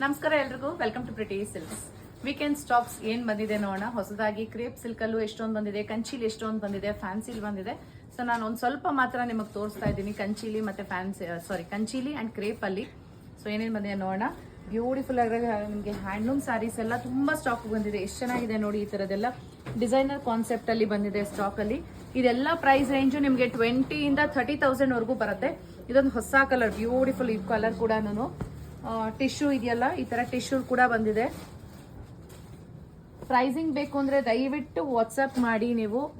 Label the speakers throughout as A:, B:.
A: ನಮಸ್ಕಾರ ಎಲ್ರಿಗೂ, welcome to Pretty Silks. Weekend stocks ಏನ್ ಬಂದಿದೆ ನೋಡೋಣ. ಹೊಸದಾಗಿ ಕ್ರೇಪ್ ಸಿಲ್ಕ್ ಅಲ್ಲೂ ಎಷ್ಟೊಂದು ಬಂದಿದೆ, ಕಂಚಿಲಿ ಎಷ್ಟೊಂದು ಬಂದಿದೆ, ಫ್ಯಾನ್ಸಿಲಿ ಬಂದಿದೆ. ಸೊ ನಾನು ಒಂದ್ ಸ್ವಲ್ಪ ಮಾತ್ರ ನಿಮಗೆ ತೋರಿಸ್ತಾ ಇದ್ದೀನಿ ಕಂಚಿಲಿ ಮತ್ತೆ ಕಂಚಿಲಿ ಅಂಡ್ ಕ್ರೇಪ್ ಅಲ್ಲಿ. ಸೊ ಏನೇನ್ ಬಂದಿದೆ ನೋಡೋಣ. ಬ್ಯೂಟಿಫುಲ್ ಆಗಿ ನಿಮಗೆ ಹ್ಯಾಂಡ್ಲೂಮ್ ಸ್ಯಾರೀಸ್ ಎಲ್ಲ ತುಂಬಾ ಸ್ಟಾಕ್ ಬಂದಿದೆ. ಎಷ್ಟು ಚೆನ್ನಾಗಿದೆ ನೋಡಿ. ಈ ತರದೆಲ್ಲ ಡಿಸೈನರ್ ಕಾನ್ಸೆಪ್ಟ್ ಅಲ್ಲಿ ಬಂದಿದೆ ಸ್ಟಾಕ್ ಅಲ್ಲಿ. ಇದೆಲ್ಲ ಪ್ರೈಸ್ ರೇಂಜು ನಿಮಗೆ 20 ಇಂದ 30,000 ವರೆಗೂ ಬರುತ್ತೆ. ಇದೊಂದು ಹೊಸ ಕಲರ್, ಬ್ಯೂಟಿಫುಲ್. ಈ ಕಲರ್ ಕೂಡ ಟಿಶ್ಯೂ ಇದೆಯಲ್ಲ, ಈ ತರ ಟಿಶ್ಯೂ ಕೂಡ ಬಂದಿದೆ. ಪ್ರೈಸಿಂಗ್ ಬೇಕು ಅಂದ್ರೆ ದಯವಿಟ್ಟು ವಾಟ್ಸ್ಆಪ್ ಮಾಡಿ.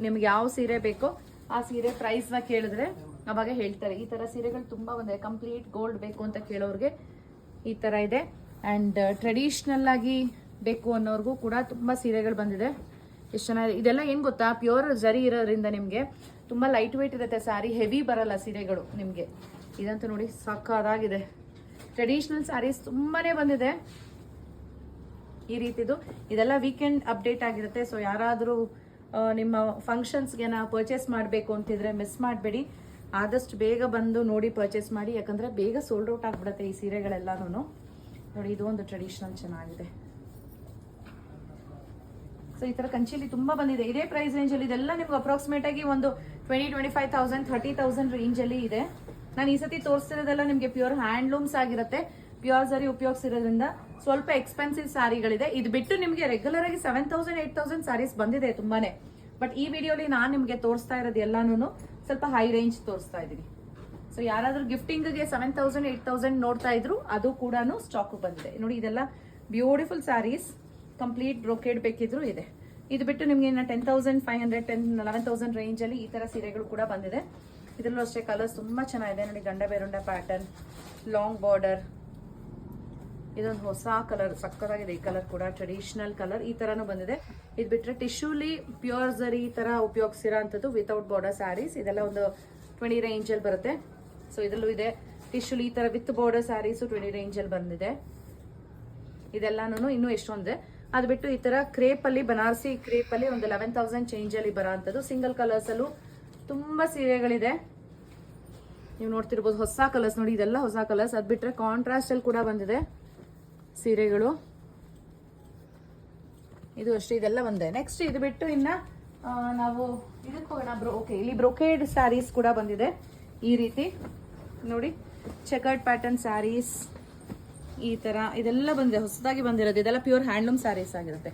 A: ನಿಮ್ಗೆ ಯಾವ ಸೀರೆ ಬೇಕೋ ಆ ಸೀರೆ ಪ್ರೈಸ್ ನ ಕೇಳಿದ್ರೆ ಅವಾಗ ಹೇಳ್ತಾರೆ. ಈ ತರ ಸೀರೆಗಳು ತುಂಬಾ ಬಂದಿದೆ. ಕಂಪ್ಲೀಟ್ ಗೋಲ್ಡ್ ಬೇಕು ಅಂತ ಕೇಳೋರ್ಗೆ ಈ ತರ ಇದೆ. ಅಂಡ್ ಟ್ರೆಡಿಷನಲ್ ಆಗಿ ಬೇಕು ಅನ್ನೋರ್ಗೂ ಕೂಡ ತುಂಬಾ ಸೀರೆಗಳು ಬಂದಿದೆ. ಎಷ್ಟು ಚೆನ್ನಾಗಿದೆ. ಇದೆಲ್ಲ ಏನ್ ಗೊತ್ತಾ, ಪ್ಯೂರ್ ಜರಿ ಇರೋದ್ರಿಂದ ನಿಮ್ಗೆ ತುಂಬಾ ಲೈಟ್ ವೇಟ್ ಇರುತ್ತೆ ಸ್ಯಾರಿ, ಹೆವಿ ಬರಲ್ಲ ಸೀರೆಗಳು ನಿಮ್ಗೆ. ಇದಂತೂ ನೋಡಿ ಸಕ್ಕದಾಗಿದೆ. ಟ್ರೆಡಿಷನಲ್ ಸ್ಯಾರೀಸ್ ತುಂಬಾನೇ ಬಂದಿದೆ ಈ ರೀತಿದು. ಇದೆಲ್ಲ ವೀಕೆಂಡ್ ಅಪ್ಡೇಟ್ ಆಗಿರುತ್ತೆ. ಸೊ ಯಾರಾದರೂ ನಿಮ್ಮ ಫಂಕ್ಷನ್ಸ್ಗೆ ಪರ್ಚೇಸ್ ಮಾಡಬೇಕು ಅಂತಿದ್ರೆ ಮಿಸ್ ಮಾಡಬೇಡಿ. ಆದಷ್ಟು ಬೇಗ ಬಂದು ನೋಡಿ ಪರ್ಚೇಸ್ ಮಾಡಿ, ಯಾಕಂದ್ರೆ ಬೇಗ ಸೋಲ್ಡ್ ಔಟ್ ಆಗ್ಬಿಡುತ್ತೆ ಈ ಸೀರೆಗಳೆಲ್ಲಾನು. ನೋಡಿ, ಇದು ಒಂದು ಟ್ರೆಡಿಷನಲ್ ಚೆನ್ನಾಗಿದೆ. ಸೊ ಈ ತರ ಕಂಚಿಲಿ ತುಂಬಾ ಬಂದಿದೆ. ಇದೇ ಪ್ರೈಸ್ ರೇಂಜ್ ಅಲ್ಲಿ ಇದೆಲ್ಲ ನಿಮ್ಗೆ ಅಪ್ರಾಕ್ಸಿಮೇಟ್ ಆಗಿ ಒಂದು 20-25,000 30,000 ರೇಂಜ್ ಅಲ್ಲಿ ಇದೆ. ನಾನು ಈ ಸತಿ ತೋರಿಸ್ತಿರೋದೆಲ್ಲ ನಿಮ್ಗೆ ಪ್ಯೂರ್ ಹ್ಯಾಂಡ್ಲೂಮ್ಸ್ ಆಗಿರುತ್ತೆ. ಪ್ಯೂರ್ ಸರಿ ಉಪಯೋಗಿಸಿರೋದ್ರಿಂದ ಸ್ವಲ್ಪ ಎಕ್ಸ್ಪೆನ್ಸಿವ್ ಸ್ಯಾರಿಗಳಿದೆ. ಇದು ಬಿಟ್ಟು ನಿಮ್ಗೆ ರೆಗ್ಯುಲರ್ ಆಗಿ 7,000 8,000 ಸ್ಯಾರೀಸ್ ಬಂದಿದೆ ತುಂಬಾನೇ. ಬಟ್ ಈ ವಿಡಿಯೋಲಿ ನಾನು ನಿಮ್ಗೆ ತೋರಿಸ್ತಾ ಇರೋದು ಎಲ್ಲಾನು ಸ್ವಲ್ಪ ಹೈ ರೇಂಜ್ ತೋರಿಸ್ತಾ ಇದೀನಿ. ಸೊ ಯಾರಾದ್ರೂ ಗಿಫ್ಟಿಂಗ್ಗೆ 7,000 8,000 ನೋಡ್ತಾ ಇದ್ರು, ಅದು ಕೂಡ ಸ್ಟಾಕ್ ಬಂದಿದೆ. ನೋಡಿ, ಇದೆಲ್ಲ ಬ್ಯೂಟಿಫುಲ್ ಸ್ಯಾರೀಸ್, ಕಂಪ್ಲೀಟ್ ಬ್ರೊಕೇಡ್ ಬೇಕಿದ್ರು ಇದೆ. ಇದು ಬಿಟ್ಟು ನಿಮ್ಗೆ 10,500 11,000 ರೇಂಜ್ ಅಲ್ಲಿ ಈ ತರ ಸೀರೆಗಳು ಕೂಡ ಬಂದಿದೆ. ಇದರಲ್ಲೂ ಅಷ್ಟೇ ಕಲರ್ಸ್ ತುಂಬಾ ಚೆನ್ನಾಗಿದೆ ನೋಡಿ. ಗಂಡ ಬೇರುಂಡ ಪ್ಯಾಟರ್ನ್, ಲಾಂಗ್ ಬಾರ್ಡರ್. ಇದೊಂದು ಹೊಸ ಕಲರ್, ಸಕ್ಕತ್ತಾಗಿದೆ. ಈ ಕಲರ್ ಕೂಡ ಟ್ರೆಡಿಷನಲ್ ಕಲರ್ ಈ ತರಾನು ಬಂದಿದೆ. ಇದು ಬಿಟ್ರೆ ಟಿಶ್ಯೂಲಿ ಪ್ಯೂರ್ ಜರಿ ಈ ತರ ಉಪಯೋಗಿಸಿರೋ ಅಂತದ್ದು ವಿತೌಟ್ ಬಾರ್ಡರ್ ಸ್ಯಾರೀಸ್. ಇದೆಲ್ಲ ಒಂದು 20 ರೇಂಜ್ ಅಲ್ಲಿ ಬರುತ್ತೆ. ಸೊ ಇದರಲ್ಲೂ ಇದೆ ಟಿಶ್ಯೂಲಿ ಈ ತರ ವಿತ್ ಬಾರ್ಡರ್ ಸ್ಯಾರೀಸ್ 20 ರೇಂಜ್ ಅಲ್ಲಿ ಬಂದಿದೆ. ಇದೆಲ್ಲಾನು ಇನ್ನೂ ಎಷ್ಟೊಂದಿದೆ. ಅದು ಬಿಟ್ಟು ಈ ತರ ಕ್ರೇಪ್ ಅಲ್ಲಿ, ಬನಾರಸಿ ಕ್ರೇಪ್ ಅಲ್ಲಿ ಒಂದು 11,000 ಚೇಂಜ್ ಅಲ್ಲಿ ಬರೋ ಅಂತದ್ದು. ಸಿಂಗಲ್ ಕಲರ್ಸ್ ಅಲ್ಲೂ ತುಂಬಾ ಸೀರೆಗಳಿದೆ. ನೀವು ನೋಡ್ತಿರ್ಬೋದು ಹೊಸ ಕಲರ್ಸ್ ನೋಡಿ. ಇದೆಲ್ಲ ಹೊಸ ಕಲರ್ಸ್. ಅದ್ ಬಿಟ್ರೆ ಕಾಂಟ್ರಾಸ್ಟ್ ಅಲ್ಲಿ ಕೂಡ ಬಂದಿದೆ ಸೀರೆಗಳು. ಇದು ಅಷ್ಟೇ, ಇದೆಲ್ಲ ಬಂದಿದೆ. ನೆಕ್ಸ್ಟ್ ಇದು ಬಿಟ್ಟು ಇನ್ನ ನಾವು ಇದಕ್ಕೆ ಹೋಗೋಣ. ಓಕೆ, ಇಲ್ಲಿ ಬ್ರೊಕೇಡ್ ಸ್ಯಾರೀಸ್ ಕೂಡ ಬಂದಿದೆ ಈ ರೀತಿ ನೋಡಿ. ಚೆಕರ್ಡ್ ಪ್ಯಾಟರ್ನ್ ಸ್ಯಾರೀಸ್ ಈ ತರ ಇದೆಲ್ಲ ಬಂದಿದೆ, ಹೊಸದಾಗಿ ಬಂದಿರೋದು. ಇದೆಲ್ಲ ಪ್ಯೂರ್ ಹ್ಯಾಂಡ್ಲೂಮ್ ಸ್ಯಾರೀಸ್ ಆಗಿರುತ್ತೆ.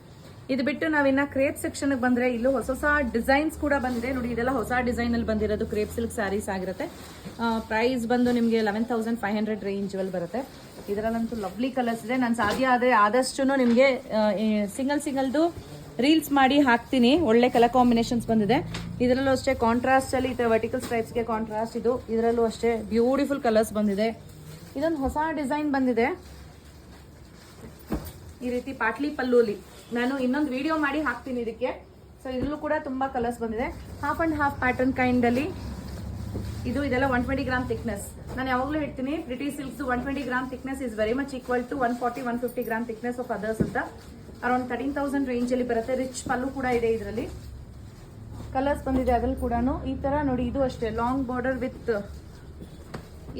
A: ಇದು ಬಿಟ್ಟು ನಾವಿನ್ನ ಕ್ರೇಪ್ ಸೆಕ್ಷನ್ ಬಂದ್ರೆ ಇಲ್ಲೂ ಹೊಸ ಹೊಸ ಡಿಸೈನ್ಸ್ ಕೂಡ ಬಂದಿದೆ ನೋಡಿ. ಇದೆಲ್ಲ ಹೊಸ ಡಿಸೈನ್ ಅಲ್ಲಿ ಬಂದಿರೋದು ಕ್ರೇಪ್ ಸಿಲ್ಕ್ ಸ್ಯಾರೀಸ್ ಆಗಿರುತ್ತೆ. ಪ್ರೈಸ್ ಬಂದು ನಿಮಗೆ 11,500 ರೇಂಜ್ ಅಲ್ಲಿ ಬರುತ್ತೆ. ಇದರಲ್ಲಂತೂ ಲವ್ಲಿ ಕಲರ್ಸ್ ಇದೆ. ನಾನು ಸಾಧ್ಯ ಆದರೆ ಆದಷ್ಟು ನಿಮಗೆ ಸಿಂಗಲ್ದು ರೀಲ್ಸ್ ಮಾಡಿ ಹಾಕ್ತೀನಿ. ಒಳ್ಳೆ ಕಲರ್ ಕಾಂಬಿನೇಷನ್ಸ್ ಬಂದಿದೆ. ಇದರಲ್ಲೂ ಅಷ್ಟೇ ಕಾಂಟ್ರಾಸ್ಟ್ ಅಲ್ಲಿ ವರ್ಟಿಕಲ್ ಸ್ಟ್ರೈಪ್ಸ್ಗೆ ಕಾಂಟ್ರಾಸ್ಟ್ ಇದು. ಇದರಲ್ಲೂ ಅಷ್ಟೇ ಬ್ಯೂಟಿಫುಲ್ ಕಲರ್ಸ್ ಬಂದಿದೆ. ಇದೊಂದು ಹೊಸ ಡಿಸೈನ್ ಬಂದಿದೆ ಈ ರೀತಿ ಪಾಟ್ಲಿ ಪಲ್ಲುಲಿ. ನಾನು ಇನ್ನೊಂದು ವಿಡಿಯೋ ಮಾಡಿ ಹಾಕ್ತೀನಿ ಇದಕ್ಕೆ. ಸೊ ಇದ್ರಲ್ಲೂ ಕೂಡ ತುಂಬಾ ಕಲರ್ಸ್ ಬಂದಿದೆ. Half and half pattern kind ಅಲ್ಲಿ ಇದೆಲ್ಲ 120 ಗ್ರಾಮ್ ಥಿಕ್ನೆಸ್. ನಾನು ಯಾವಾಗಲೂ ಹೇಳ್ತೀನಿ, Pretty Silks 120 gram thickness is very much equal to 140-150 gram thickness of others ಅಂತ. ಅರೌಂಡ್ 13,000 ರೇಂಜ್ ಅಲ್ಲಿ ಬರುತ್ತೆ. ರಿಚ್ ಪಲ್ಲು ಕೂಡ ಇದೆ. ಇದರಲ್ಲಿ ಕಲರ್ಸ್ ಬಂದಿದೆ. ಅದ್ರಲ್ಲಿ ಕೂಡ ಈ ತರ ನೋಡಿ. ಇದು ಅಷ್ಟೇ ಲಾಂಗ್ ಬಾರ್ಡರ್ ವಿತ್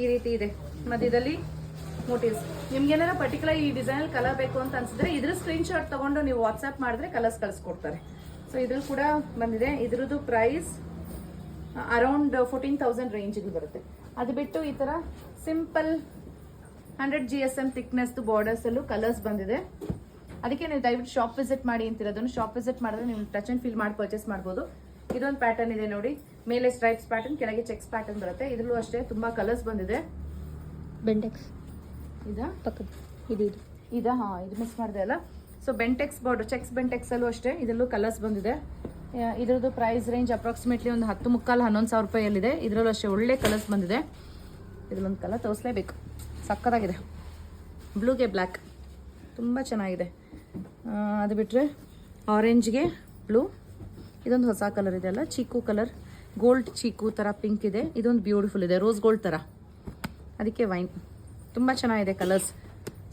A: ಈ ರೀತಿ ಇದೆ. ಮಧ್ಯದಲ್ಲಿ ಮೋಟಿವ್ಸ್. ನಿಮ್ಗೆ ಏನಾರ ಪರ್ಟಿಕ್ಯುಲರ್ ಈ ಡಿಸೈನ್ ಕಲರ್ ಬೇಕು ಅಂತ ಅನ್ಸಿದ್ರೆ ಇದ್ರ ಸ್ಕ್ರೀನ್ ಶಾಟ್ ತಗೊಂಡು ನೀವು ವಾಟ್ಸ್ಆಪ್ ಮಾಡಿದ್ರೆ ಕಲರ್ಸ್ ಕಳ್ಸಿಕೊಡ್ತಾರೆ. ಸೊ ಇದ್ರಲ್ಲಿ ಕೂಡ ಬಂದಿದೆ. ಇದ್ರದ್ದು ಪ್ರೈಸ್ ಅರೌಂಡ್ 14,000 ರೇಂಜ್ ಬರುತ್ತೆ. ಅದು ಬಿಟ್ಟು ಈ ತರ ಸಿಂಪಲ್ 100 GSM ಥಿಕ್ನೆಸ್ ಬಾರ್ಡರ್ಸ್ ಅಲ್ಲೂ ಕಲರ್ಸ್ ಬಂದಿದೆ. ಅದಕ್ಕೆ ನೀವು ದಯವಿಟ್ಟು ಶಾಪ್ ವಿಸಿಟ್ ಮಾಡಿ ಅಂತಿರೋದನ್ನು. ಶಾಪ್ ವಿಸಿಟ್ ಮಾಡಿದ್ರೆ ನೀವು ಟಚ್ ಅಂಡ್ ಫೀಲ್ ಮಾಡಿ ಪರ್ಚೇಸ್ ಮಾಡ್ಬೋದು. ಇದೊಂದು ಪ್ಯಾಟರ್ನ್ ಇದೆ ನೋಡಿ. ಮೇಲೆ ಸ್ಟ್ರೈಪ್ಸ್ ಪ್ಯಾಟರ್ನ್, ಕೆಳಗೆ ಚೆಕ್ಸ್ ಪ್ಯಾಟರ್ನ್ ಬರುತ್ತೆ. ಇದ್ರಲ್ಲೂ ಅಷ್ಟೇ ತುಂಬಾ ಕಲರ್ಸ್ ಬಂದಿದೆ. ಬೆಂಟೆಕ್ಸ್ ಇದು ಮಿಸ್ ಮಾಡಿದೆ ಅಲ್ಲ. So Bentex border, cheques Bentex ಅಲ್ಲೂ ಅಷ್ಟೇ ಇದರಲ್ಲೂ ಕಲರ್ಸ್ ಬಂದಿದೆ. ಇದ್ರದ್ದು ಪ್ರೈಸ್ ರೇಂಜ್ ಅಪ್ರಾಕ್ಸಿಮೇಟ್ಲಿ ಒಂದು 10,500-11,000 ರೂಪಾಯಿಯಲ್ಲಿದೆ. ಇದರಲ್ಲೂ ಅಷ್ಟೇ ಒಳ್ಳೆ ಕಲರ್ಸ್ ಬಂದಿದೆ. ಇದ್ರಲ್ಲೊಂದು ಕಲರ್ ತೋರಿಸಲೇಬೇಕು, ಸಕ್ಕತ್ತಾಗಿದೆ. ಬ್ಲೂಗೆ ಬ್ಲ್ಯಾಕ್ ತುಂಬ ಚೆನ್ನಾಗಿದೆ. ಅದು ಬಿಟ್ಟರೆ ಆರೆಂಜ್ಗೆ ಬ್ಲೂ. ಇದೊಂದು ಹೊಸ ಕಲರ್ ಇದೆ ಅಲ್ಲ, ಚೀಕು ಕಲರ್, ಗೋಲ್ಡ್ ಚೀಕು ಥರ ಪಿಂಕ್ ಇದೆ. ಇದೊಂದು ಬ್ಯೂಟಿಫುಲ್ ಇದೆ, ರೋಸ್ ಗೋಲ್ಡ್ ಥರ, ಅದಕ್ಕೆ ವೈನ್. ತುಂಬ ಚೆನ್ನಾಗಿದೆ ಕಲರ್ಸ್.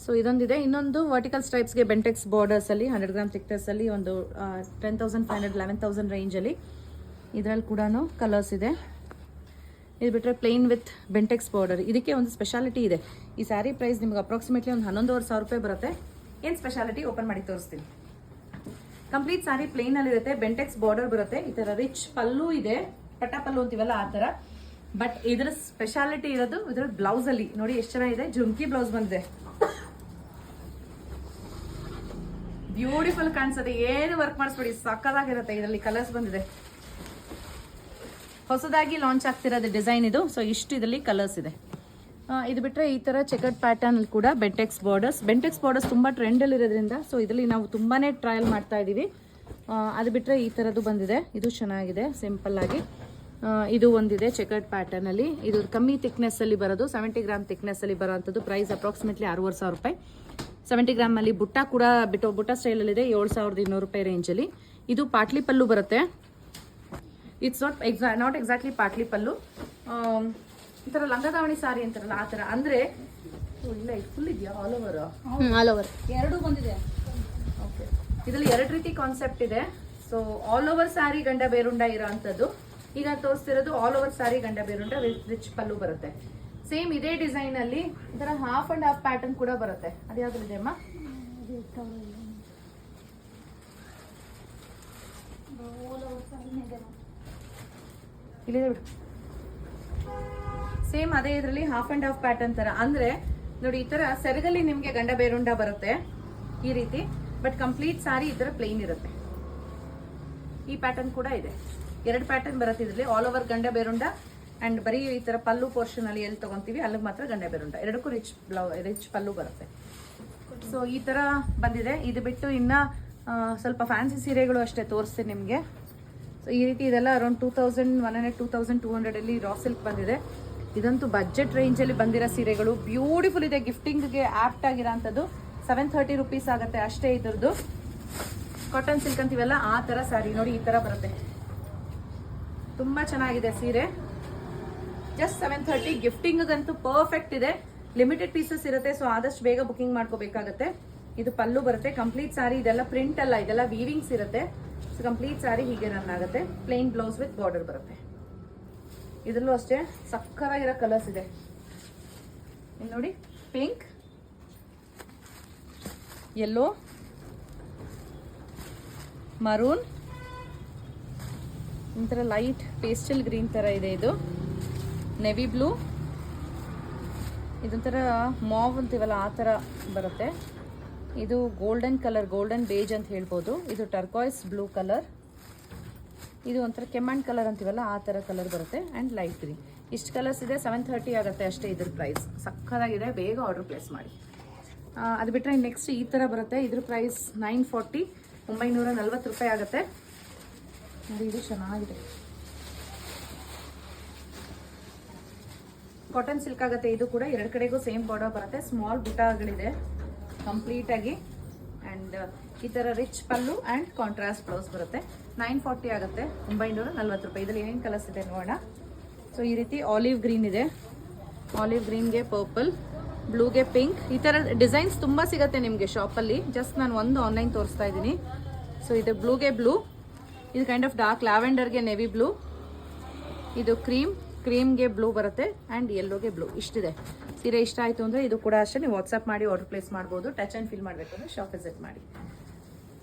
A: ಸೊ ಇದೊಂದಿದೆ. ಇನ್ನೊಂದು ವರ್ಟಿಕಲ್ ಸ್ಟ್ರೈಪ್ಸ್ಗೆ ಬೆಂಟೆಕ್ಸ್ ಬಾರ್ಡರ್ಸ್ ಅಲ್ಲಿ 100 ಗ್ರಾಮ್ ಥಿಕ್ನೆಸ್ ಅಲ್ಲಿ ಒಂದು 10,500 11,000 ರೇಂಜ್ ಅಲ್ಲಿ. ಇದರಲ್ಲಿ ಕೂಡ ಕಲರ್ಸ್ ಇದೆ. ಇದು ಬಿಟ್ಟರೆ ಪ್ಲೇನ್ ವಿತ್ ಬೆಂಟೆಕ್ಸ್ ಬಾರ್ಡರ್. ಇದಕ್ಕೆ ಒಂದು ಸ್ಪೆಷಾಲಿಟಿ ಇದೆ. ಈ ಸ್ಯಾರಿ ಪ್ರೈಸ್ ನಿಮ್ಗೆ ಅಪ್ರಾಕ್ಸಿಮೇಟ್ಲಿ ಒಂದು 11,500 ರೂಪಾಯಿ ಬರುತ್ತೆ. ಏನು ಸ್ಪೆಷಾಲಿಟಿ ಓಪನ್ ಮಾಡಿ ತೋರಿಸ್ತೀನಿ. ಕಂಪ್ಲೀಟ್ ಸ್ಯಾರಿ ಪ್ಲೇನ್ ಅಲ್ಲಿ ಇರುತ್ತೆ, ಬೆಂಟೆಕ್ಸ್ ಬಾರ್ಡರ್ ಬರುತ್ತೆ. ಈ ತರ ರಿಚ್ ಪಲ್ಲು ಇದೆ, ಪಟ್ಟ ಪಲ್ಲು ಅಂತೀವಲ್ಲ ಆ ತರ. ಬಟ್ ಇದರ ಸ್ಪೆಷಾಲಿಟಿ ಇರೋದು ಇದರ ಬ್ಲೌಸ್ ಅಲ್ಲಿ. ನೋಡಿ ಎಷ್ಟು ಚೆನ್ನಾಗಿದೆ, ಜುಮ್ಕಿ ಬ್ಲೌಸ್ ಬಂದಿದೆ. ಬ್ಯೂಟಿಫುಲ್ ಕಾಣಿಸುತ್ತೆ, ಏನು ವರ್ಕ್ ಮಾಡಿಸ್ಬೇಡಿ, ಸಕ್ಕದಾಗಿರುತ್ತೆ. ಇದರಲ್ಲಿ ಕಲರ್ಸ್ ಬಂದಿದೆ, ಹೊಸದಾಗಿ ಲಾಂಚ್ ಆಗ್ತಿರೋದು ಡಿಸೈನ್ ಇದು. ಸೊ ಇಷ್ಟು ಇದರಲ್ಲಿ ಕಲರ್ಸ್ ಇದೆ. ಇದು ಬಿಟ್ಟರೆ ಈ ಥರ ಚೆಕರ್ಡ್ ಪ್ಯಾಟರ್ನ್ ಕೂಡ ಬೆಂಟೆಕ್ಸ್ ಬಾರ್ಡರ್ಸ್ ತುಂಬ ಟ್ರೆಂಡಲ್ಲಿ ಇರೋದ್ರಿಂದ ಸೊ ಇದರಲ್ಲಿ ನಾವು ತುಂಬಾ ಟ್ರಯಲ್ ಮಾಡ್ತಾ ಇದ್ದೀವಿ. ಅದು ಬಿಟ್ಟರೆ ಈ ಥರದ್ದು ಬಂದಿದೆ, ಇದು ಚೆನ್ನಾಗಿದೆ ಸಿಂಪಲ್ ಆಗಿ. ಇದು ಒಂದಿದೆ ಚೆಕರ್ಡ್ ಪ್ಯಾಟರ್ನಲ್ಲಿ, ಇದು ಕಮ್ಮಿ ಥಿಕ್ನೆಸ್ಸಲ್ಲಿ ಬರೋದು, 70 ಗ್ರಾಮ್ ಥಿಕ್ನೆಸ್ಸಲ್ಲಿ ಬರೋವಂಥದ್ದು. ಪ್ರೈಸ್ ಅಪ್ರಾಕ್ಸಿಮೇಟ್ಲಿ 6,500 ರೂಪಾಯಿ. 70 ಗ್ರಾಮಲ್ಲಿ ಬುಟ್ಟ ಕೂಡ ಬುಟ್ಟ ಸ್ಟೈಲಲ್ಲಿದೆ, 7,200 ರೂಪಾಯಿ ರೇಂಜಲ್ಲಿ. ಇದು ಪಾಟ್ಲಿ ಪಲ್ಲು ಬರುತ್ತೆ. ಇಟ್ಸ್ ನಾಟ್ ಎಕ್ಸಾಕ್ಟ್ಲಿ ಪಾಟ್ಲಿ ಪಲ್ಲು, ಈ ಥರ ಲಂಗದಾವಣಿ ಸಾರಿ ಅಂತಾರಲ್ಲ ಆ ಥರ. ಅಂದರೆ ಇಲ್ಲ ಇದು ಫುಲ್ ಇದೆಯಾ ಆಲ್ ಓವರ್ ಎರಡೂ ಬಂದಿದೆ. ಓಕೆ, ಇದರಲ್ಲಿ 2 ರೀತಿ ಕಾನ್ಸೆಪ್ಟ್ ಇದೆ. ಸೊ ಆಲ್ ಓವರ್ ಸ್ಯಾರಿ ಗಂಡ ಬೇರುಂಡ ಇರೋ ಅಂಥದ್ದು. ಈಗ ತೋರಿಸ್ತಿರೋದು ಆಲ್ ಓವರ್ ಸ್ಯಾರಿ ಗಂಡ ಬೇರುಂಡ ರಿಚ್ ಪಲ್ಲು ಬರುತ್ತೆ. ಸೇಮ್ ಇದೇ ಡಿಸೈನ್ ಅಲ್ಲಿ ಈ ಥರ ಹಾಫ್ ಅಂಡ್ ಹಾಫ್ ಪ್ಯಾಟರ್ನ್ ಕೂಡ ಬರುತ್ತೆ. ಅದು ಯಾವ್ದ್ರಿದೆ ಅಮ್ಮ? ಇಲ್ಲಿದೆ ಬಿಡು. ಸೇಮ್ ಅದೇ ಇದರಲ್ಲಿ ಹಾಫ್ ಅಂಡ್ ಹಾಫ್ ಪ್ಯಾಟರ್ನ್ ತರ. ಅಂದ್ರೆ ನೋಡಿ ಈ ತರ ಸೆರಗಲ್ಲಿ ನಿಮ್ಗೆ ಗಂಡ ಬೇರುಂಡ ಬರುತ್ತೆ ಈ ರೀತಿ. ಬಟ್ ಕಂಪ್ಲೀಟ್ ಸಾರಿ ಈ ತರ ಪ್ಲೇನ್ ಇರುತ್ತೆ. ಈ ಪ್ಯಾಟರ್ನ್ ಕೂಡ ಇದೆ, 2 ಪ್ಯಾಟರ್ನ್ ಬರುತ್ತೆ ಇದರಲ್ಲಿ. ಆಲ್ ಓವರ್ ಗಂಡ ಬೇರುಂಡ ಅಂಡ್ ಬರೀ ಈ ತರ ಪಲ್ಲು ಪೋರ್ಷನ್ ಅಲ್ಲಿ ಎಲ್ಲಿ ತಗೊಂತೀವಿ ಅಲ್ಲಿಗೆ ಮಾತ್ರ ಗಂಡ ಬೇರುಂಡ. ಎರಡಕ್ಕೂ ರಿಚ್ ಪಲ್ಲು ಬರುತ್ತೆ. ಸೊ ಈ ತರ ಬಂದಿದೆ. ಇದು ಬಿಟ್ಟು ಇನ್ನ ಸ್ವಲ್ಪ ಫ್ಯಾನ್ಸಿ ಸೀರೆಗಳು ಅಷ್ಟೇ ತೋರಿಸ್ತೀನಿ ನಿಮ್ಗೆ. ಸೊ ಈ ರೀತಿ ಇದೆಲ್ಲ ಅರೌಂಡ್ 2,100 2,200 ಅಲ್ಲಿ ರಾ ಸಿಲ್ಕ್ ಬಂದಿದೆ. ಇದಂತೂ ಬಜೆಟ್ ರೇಂಜಲ್ಲಿ ಬಂದಿರೋ ಸೀರೆಗಳು, ಬ್ಯೂಟಿಫುಲ್ ಇದೆ, ಗಿಫ್ಟಿಂಗ್ಗೆ ಆಪ್ಟ್ ಆಗಿರೋಂಥದ್ದು. 730 ರುಪೀಸ್ ಆಗುತ್ತೆ ಅಷ್ಟೇ ಇದ್ರದ್ದು. ಕಾಟನ್ ಸಿಲ್ಕ್ ಅಂತೀವಲ್ಲ ಆ ಥರ ಸ್ಯಾರಿ ನೋಡಿ ಈ ಥರ ಬರುತ್ತೆ. ತುಂಬ ಚೆನ್ನಾಗಿದೆ ಸೀರೆ. ಜಸ್ಟ್ 730. ಗಿಫ್ಟಿಂಗಂತೂ ಪರ್ಫೆಕ್ಟ್ ಇದೆ. ಲಿಮಿಟೆಡ್ ಪೀಸಸ್ ಇರುತ್ತೆ, ಸೊ ಆದಷ್ಟು ಬೇಗ ಬುಕಿಂಗ್ ಮಾಡ್ಕೋಬೇಕಾಗುತ್ತೆ. ಇದು ಪಲ್ಲು ಬರುತ್ತೆ. ಕಂಪ್ಲೀಟ್ ಸ್ಯಾರಿ ಇದೆಲ್ಲ ಪ್ರಿಂಟ್ ಅಲ್ಲ, ಇದೆಲ್ಲ ವೀವಿಂಗ್ಸ್ ಇರುತ್ತೆ. ಸೊ ಕಂಪ್ಲೀಟ್ ಸ್ಯಾರಿ ಹೀಗೆ ರನ್ ಆಗುತ್ತೆ. ಪ್ಲೇನ್ ಬ್ಲೌಸ್ ವಿತ್ ಬಾರ್ಡರ್ ಬರುತ್ತೆ. ಇದರಲ್ಲೂ ಅಷ್ಟೇ ಸಕ್ಕತ್ತಾಗಿರೋ ಕಲರ್ಸ್ ಇದೆ. ಇಲ್ಲಿ ನೋಡಿ, ಪಿಂಕ್, ಯೆಲ್ಲೋ, ಮರೂನ್, ಒಂಥರ ಲೈಟ್ ಪೇಸ್ಟಲ್ ಗ್ರೀನ್ ಥರ ಇದೆ. ಇದು ನೆವಿ ಬ್ಲೂ, ಇದೊಂಥರ ಮಾವ್ ಅಂತೀವಲ್ಲ ಆ ಥರ ಬರುತ್ತೆ. ಇದು ಗೋಲ್ಡನ್ ಕಲರ್, ಗೋಲ್ಡನ್ ಬೇಜ್ ಅಂತ ಹೇಳ್ಬೋದು. ಇದು ಟರ್ಕಾಯ್ಸ್ ಬ್ಲೂ ಕಲರ್. ಇದು ಒಂಥರ ಕೆಮ್ಮಣ್ ಕಲರ್ ಅಂತೀವಲ್ಲ ಆ ಥರ ಕಲರ್ ಬರುತ್ತೆ. And light green. ಇಷ್ಟು ಕಲರ್ಸ್ ಇದೆ. 730 ಆಗುತ್ತೆ ಅಷ್ಟೇ ಇದ್ರ ಪ್ರೈಸ್. ಸಕ್ಕತ್ತಾಗಿದೆ, ಬೇಗ ಆರ್ಡರ್ ಪ್ಲೇಸ್ ಮಾಡಿ. ಅದು ಬಿಟ್ಟರೆ ನೆಕ್ಸ್ಟ್ ಈ ಥರ ಬರುತ್ತೆ. ಇದ್ರ ಪ್ರೈಸ್ 940, 940 ರೂಪಾಯಿ ಆಗುತ್ತೆ. ನೋಡಿ ಇದು ಚೆನ್ನಾಗಿದೆ, ಕಾಟನ್ ಸಿಲ್ಕ್ ಆಗುತ್ತೆ. ಇದು ಕೂಡ 2 ಕಡೆಗೂ ಸೇಮ್ ಬಾರ್ಡರ್ ಬರುತ್ತೆ. ಸ್ಮಾಲ್ ಬುಟಾಗಳಿದೆ ಕಂಪ್ಲೀಟಾಗಿ. ಆ್ಯಂಡ್ ಈ ಥರ rich pallu and contrast blouse ಬರುತ್ತೆ. 940 ಆಗುತ್ತೆ, 940 ರೂಪಾಯಿ. ಇದರಲ್ಲಿ ಏನೇನು ಕಲರ್ಸ್ ಇದೆ ನೋಡೋಣ. ಸೊ ಈ ರೀತಿ ಆಲಿವ್ ಗ್ರೀನ್ ಇದೆ, ಆಲಿವ್ ಗ್ರೀನ್ಗೆ ಪರ್ಪಲ್, ಬ್ಲೂಗೆ ಪಿಂಕ್. ಈ ಥರ ಡಿಸೈನ್ಸ್ ತುಂಬ ಸಿಗುತ್ತೆ ನಿಮಗೆ ಶಾಪಲ್ಲಿ. ಜಸ್ಟ್ ನಾನು ಒಂದು ಆನ್ಲೈನ್ ತೋರಿಸ್ತಾ ಇದ್ದೀನಿ. ಸೊ ಇದು ಬ್ಲೂಗೆ ಬ್ಲೂ, ಇದು ಕೈಂಡ್ ಆಫ್ ಡಾರ್ಕ್ ಲ್ಯಾವೆಂಡರ್ಗೆ ನೆವಿ ಬ್ಲೂ, ಇದು ಕ್ರೀಮ್ಗೆ ಬ್ಲೂ ಬರುತ್ತೆ, ಆ್ಯಂಡ್ ಯೆಲ್ಲೋಗೆ ಬ್ಲೂ. ಇಷ್ಟಿದೆ. ಸೀರೆ ಇಷ್ಟ ಆಯಿತು ಅಂದರೆ ಇದು ಕೂಡ ಅಷ್ಟೇ ನೀವು ವಾಟ್ಸಪ್ ಮಾಡಿ ಆರ್ಡರ್ ಪ್ಲೇಸ್ ಮಾಡ್ಬೋದು. ಟಚ್ ಆ್ಯಂಡ್ ಫೀಲ್ ಮಾಡಬೇಕು ಅಂದರೆ ಶಾಪ್ ವಿಸಿಟ್ ಮಾಡಿ.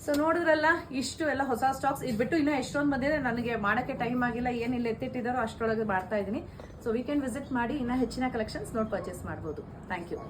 A: ಸೊ ನೋಡಿದ್ರಲ್ಲ, ಇಷ್ಟು ಎಲ್ಲ ಹೊಸ ಸ್ಟಾಕ್ಸ್. ಇದು ಬಿಟ್ಟು ಇನ್ನೂ ಎಷ್ಟೊಂದು ಬಂದಿದೆ, ನನಗೆ ಮಾಡೋಕ್ಕೆ ಟೈಮ್ ಆಗಿಲ್ಲ. ಏನಿಲ್ಲ ಎತ್ತಿಟ್ಟಿದ್ದಾರೋ ಅಷ್ಟರೊಳಗೆ ಮಾಡ್ತಾ ಇದ್ದೀನಿ. ಸೊ ವೀಕೆಂಡ್ ವಿಸಿಟ್ ಮಾಡಿ ಇನ್ನೂ ಹೆಚ್ಚಿನ ಕಲೆಕ್ಷನ್ಸ್ ನೋಡಿ ಪರ್ಚೇಸ್ ಮಾಡ್ಬೋದು. Thank you.